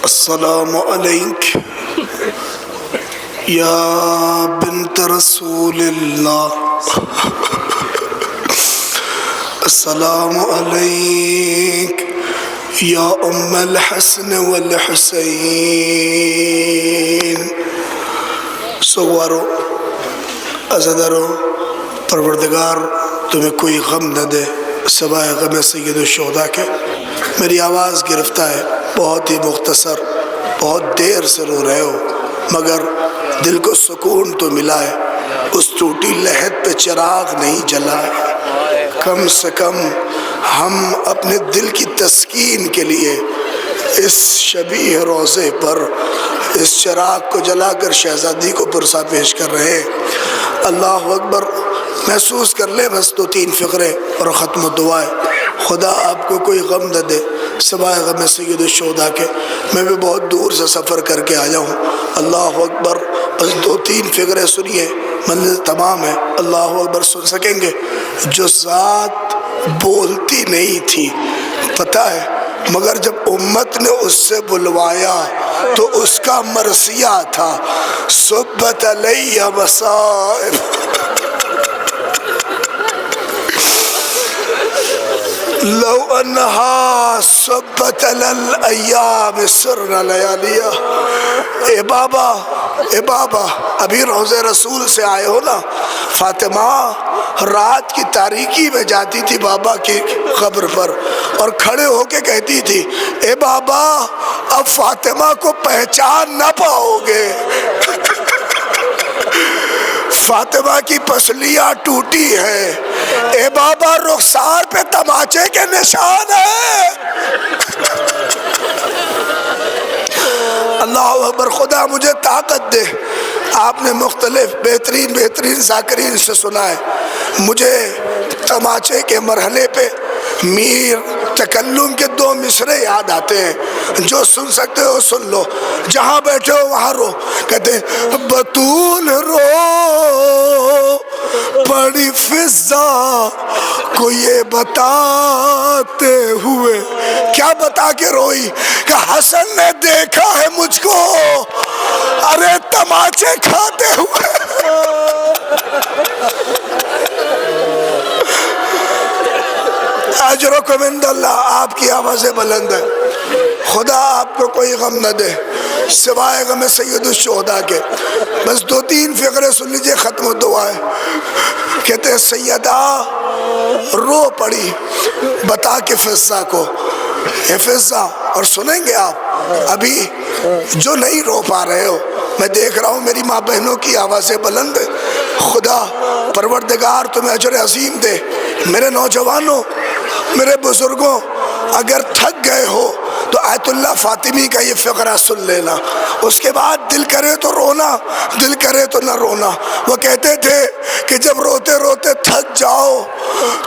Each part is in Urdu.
السلام علیک یا بنت رسول اللہ، السلام علیک یا ام الحسن والحسین۔ سوارو عزادارو، پروردگار تمہیں کوئی غم نہ دے سوائے غم سید الشہداء کے۔ میری آواز گرفتہ ہے، بہت ہی مختصر، بہت دیر سے رو رہے ہو، مگر دل کو سکون تو ملا ہے۔ اس ٹوٹی لحد پہ چراغ نہیں جلا ہے، کم سے کم ہم اپنے دل کی تسکین کے لیے اس شبیہ روضے پر اس چراغ کو جلا کر شہزادی کو پرسہ پیش کر رہے ہیں۔ اللہ اکبر، محسوس کر لے بس 2-3 فقرے اور ختم دعائے۔ خدا آپ کو کوئی غم نہ دے سوائے غم سید الشہداء کے۔ میں بھی بہت دور سے سفر کر کے آیا ہوں۔ اللہ اکبر، بس 2-3 فقرے سنیے، منزل تمام ہے۔ اللہ اکبر، سن سکیں گے؟ جو ذات بولتی نہیں تھی، پتہ ہے، مگر جب امت نے اس سے بلوایا تو اس کا مرثیہ تھا، صبت علی مصائب۔ لو انہا صبت علی الایام سرنا لیالیا۔ اے بابا ابھی روضے رسول سے آئے ہو نا؟ فاطمہ رات کی تاریکی میں جاتی تھی بابا کی قبر پر اور کھڑے ہو کے کہتی تھی، اے بابا اب فاطمہ کو پہچان نہ پاؤ گے۔ فاطمہ کی پسلیاں ٹوٹی ہے، اے بابا رخسار پہ تماچے کے نشان ہیں۔ اللہ اکبر، خدا مجھے طاقت دے۔ آپ نے مختلف بہترین ذاکرین سے سنا ہے، مجھے تماچے کے مرحلے پہ میر تکلم کے 2 مصرے یاد آتے ہیں، جو سن سکتے ہو سن لو، جہاں بیٹھے ہو وہاں رو۔ کہتے ہیں بطول رو پڑی فضا کو یہ بتاتے ہوئے، کیا بتا کے روئی؟ کہ حسن نے دیکھا ہے مجھ کو ارے تماچے کھاتے ہوئے۔ اجرکم عند اللہ، آپ کی آوازیں بلند ہے، خدا آپ کو کوئی غم نہ دے سوائے غم سید الشہداء کے۔ بس 2-3 فقرے سن لیجئے، ختم دعا ہے۔ کہتے ہیں سیدہ رو پڑی بتا کے فضا کو، اے فضا، اور سنیں گے آپ ابھی جو نہیں رو پا رہے ہو، میں دیکھ رہا ہوں میری ماں بہنوں کی آوازیں بلند ہے۔ خدا پروردگار تمہیں اجر عظیم دے۔ میرے نوجوانوں، میرے بزرگوں، اگر تھک گئے ہو تو آیت اللہ فاطمی کا یہ فقرہ سن لینا، اس کے بعد دل کرے تو رونا، دل کرے تو نہ رونا۔ وہ کہتے تھے کہ جب روتے روتے تھک جاؤ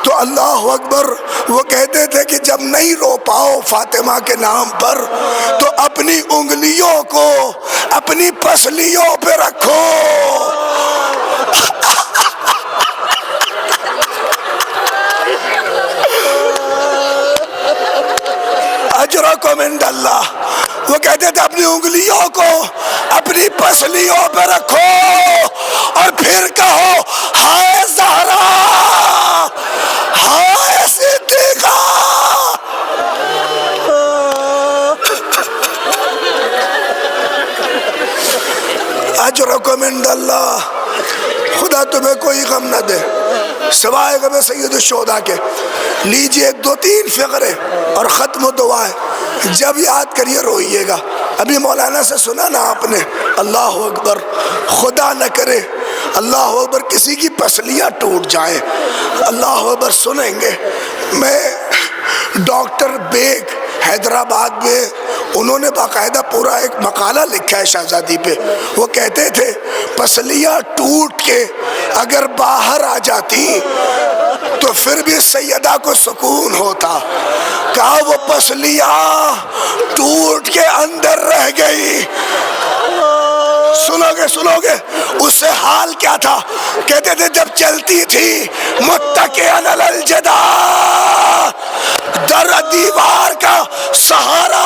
تو اللہ اکبر، وہ کہتے تھے کہ جب نہیں رو پاؤ فاطمہ کے نام پر تو اپنی انگلیوں کو اپنی پسلیوں پہ رکھو۔ اجرکم عند اللہ، وہ کہتے تھے اپنی انگلیوں کو اپنی پسلیوں پہ رکھو اور پھر کہو ہائے زہرا، ہائے صدیقہ۔ اجرکم عند اللہ، خدا تمہیں کوئی غم نہ دے سوائے غم سید الشہداء کے۔ لیجئے 2-3 فقرے اور ختم دعا ہے، جب یاد کریے روئیے گا۔ ابھی مولانا سے سنا نا آپ نے، اللہ اکبر، خدا نہ کرے اللہ اکبر کسی کی پسلیاں ٹوٹ جائیں، اللہ اکبر سنیں گے۔ میں ڈاکٹر بیگ حیدرآباد میں، انہوں نے باقاعدہ پورا ایک مقالہ لکھا ہے شہزادی پہ۔ وہ کہتے تھے پسلیاں ٹوٹ کے اگر باہر آ جاتی تو پھر بھی سیدہ کو سکون ہوتا۔ کہا وہ پسلیاں ٹوٹ کے اندر رہ گئی۔ سنو گے اس سے حال کیا تھا؟ کہتے تھے جب چلتی تھی متکئن علی الجدار، در دیوار کا سہارا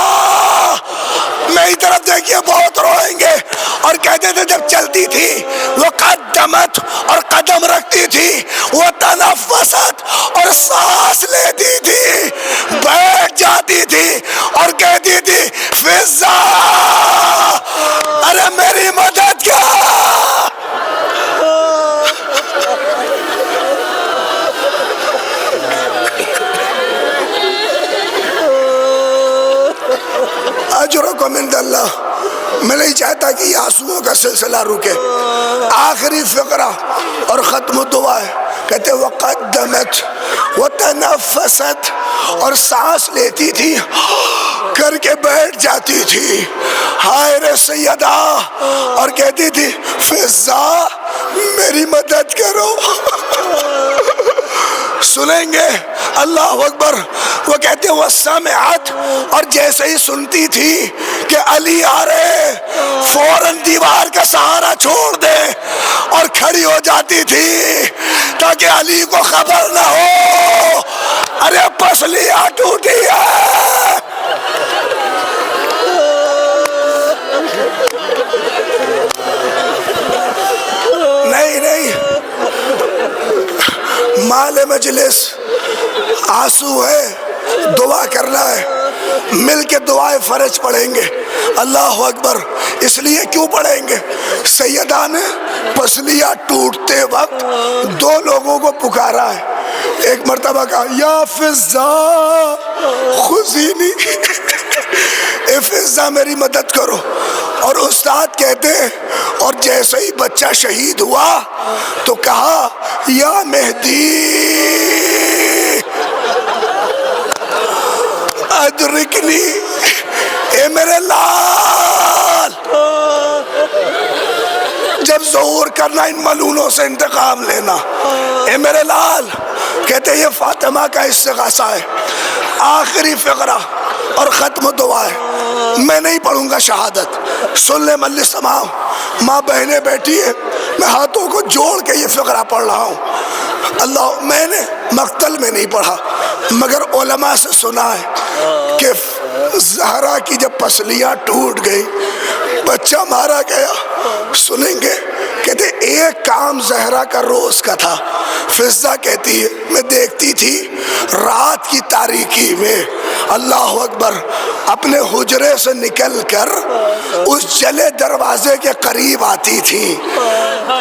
طرف دیکھیے بہت روئیں گے. اور کہتے تھے جب چلتی تھی وہ قدمت اور قدم رکھتی تھی, وہ تنفست اور سانس لیتی تھی, بیٹھ جاتی تھی اور کہتی تھی فضا ارے میری مدد کر. اجرکم عند اللہ. میں نہیں چاہتا کہ یہ آنسوؤں کا سلسلہ رکے. آخری فقرہ اور ختم دعا ہے. کہتے وقدمت وتنفست, اور سانس لیتی تھی کر کے بیٹھ جاتی تھی, ہائے رے سیدہ, اور کہتی تھی فضا میری مدد کرو. سنیں گے اللہ اکبر. وہ کہتے وہ سمعت, اور جیسے ہی سنتی تھی کہ علی آ رہے, فوراً دیوار کا سہارا چھوڑ دے اور کھڑی ہو جاتی تھی تاکہ علی کو خبر نہ ہو ارے پسلیاں ٹوٹی ہے. نہیں, مال مجلس آنسو ہے, دعا کرنا ہے, مل کے دعائیں فرج پڑھیں گے. اللہ اکبر. اس لیے کیوں پڑھیں گے؟ سیدہ نے پسلیاں ٹوٹتے وقت دو لوگوں کو پکارا ہے. ایک مرتبہ کہا یا فضا خذینی, اے فضا میری مدد کرو. اور استاد کہتے ہیں اور جیسے ہی بچہ شہید ہوا تو کہا یا مہدی ادرکنی, اے میرے لال. جب ظہور کرنا ان ملونوں سے انتقام لینا, اے میرے لال. کہتے یہ فاطمہ کا استغاثہ ہے. آخری فقرہ اور ختم دعا ہے. میں نہیں پڑھوں گا شہادت, سن لے مجلس تمام, ماں بہنیں بیٹھی ہے, میں ہاتھوں کو جوڑ کے یہ فقرہ پڑھ رہا ہوں. اللہ, میں نے مقتل میں نہیں پڑھا مگر علماء سے سنا ہے کہ زہرا کی جب پسلیاں ٹوٹ گئی بچہ مارا گیا. سنیں گے کہتے ایک کام زہرا کا روز کا تھا. فضا کہتی ہے میں دیکھتی تھی رات کی تاریکی میں اللہ اکبر اپنے حجرے سے نکل کر اس جلے دروازے کے قریب آتی تھی,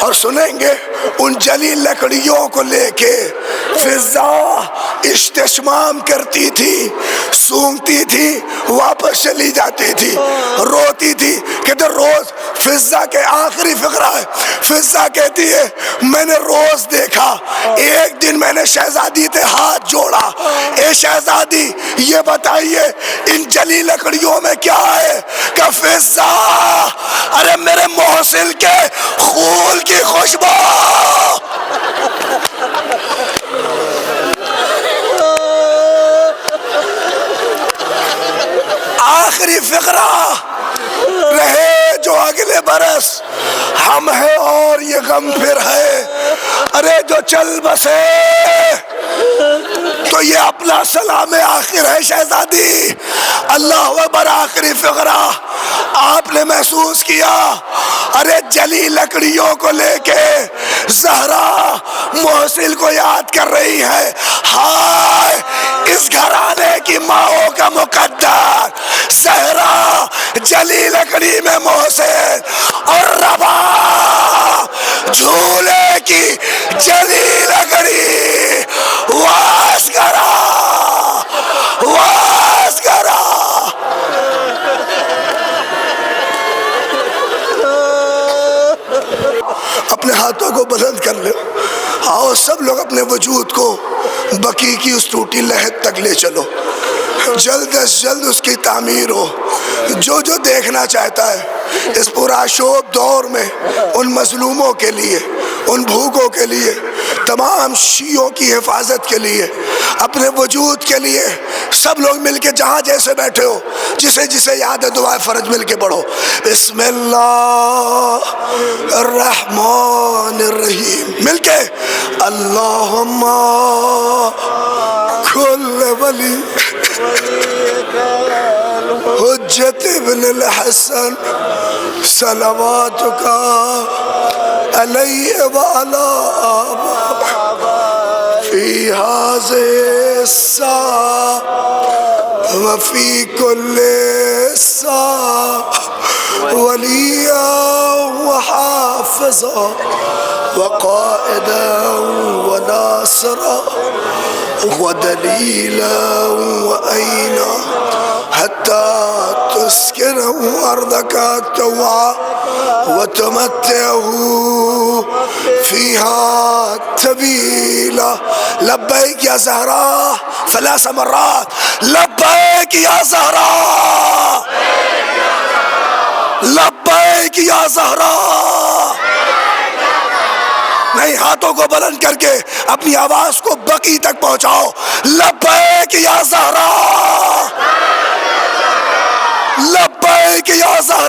اور سنیں گے ان جلی لکڑیوں کو لے کے فضا استشمام کرتی تھی, سونگتی تھی, واپس چلی جاتی تھی, روتی تھی. کہتے روز فضا کے آخری فقرہ ہے. فضا کہتی ہے میں نے روز دیکھا, ایک دن میں نے شہزادی سے ہاتھ جوڑا, اے شہزادی یہ بتائیے ان جلی لکڑیوں میں کیا ہے؟ کہ فضا ارے میرے محسن کے خون کی خوشبو. آخری فقرہ رہے جو اگلے برس ہم ہے اور یہ غم پھر ہے, ارے جو چل بسے تو یہ اپنا سلام آخر ہے شہزادی. اللہ اکبر. آخری فقرہ آپ نے محسوس کیا ارے جلی لکڑیوں کو لے کے زہرا محسن کو یاد کر رہی ہے. ہائے اس گھرانے کی ماؤں کا مقدر زہرا جلی لکڑی میں محسن, اور ربا جھولے کی جلی لکڑی. واس کرا واس کرا. اپنے ہاتھوں کو بلند کر لو, آؤ سب لوگ اپنے وجود کو بقی کی اس ٹوٹی لہد تک لے چلو. جلد از جلد اس کی تعمیر ہو. جو جو دیکھنا چاہتا ہے اس پرآشوب دور میں ان مظلوموں کے لیے, ان بھوکوں کے لیے, تمام شیعوں کی حفاظت کے لیے, اپنے وجود کے لیے, سب لوگ مل کے جہاں جیسے بیٹھے ہو جسے جسے یاد ہے دعائے فرج مل کے پڑھو. بسم اللہ الرحمن الرحیم مل کے. اللہم کل ولی حجت الحجة ابن الحسن صلواتك عليه وعلى آبائه في هذه الساعة وفي كل ساعة وليا وحافظا وقائدا وناصرا ودليلا وأينا حتى تسكنه أرضك طوعا وتمتعه فيها تبيلا. لبيك يا زهراء 3 مرات، لبيك يا زهراء، لبیک یا زہرا. نہیں، ہاتھوں کو بلند کر کے اپنی آواز کو بقی تک پہنچاؤ. لبیک یا زہرا، لبیک یا زہرا.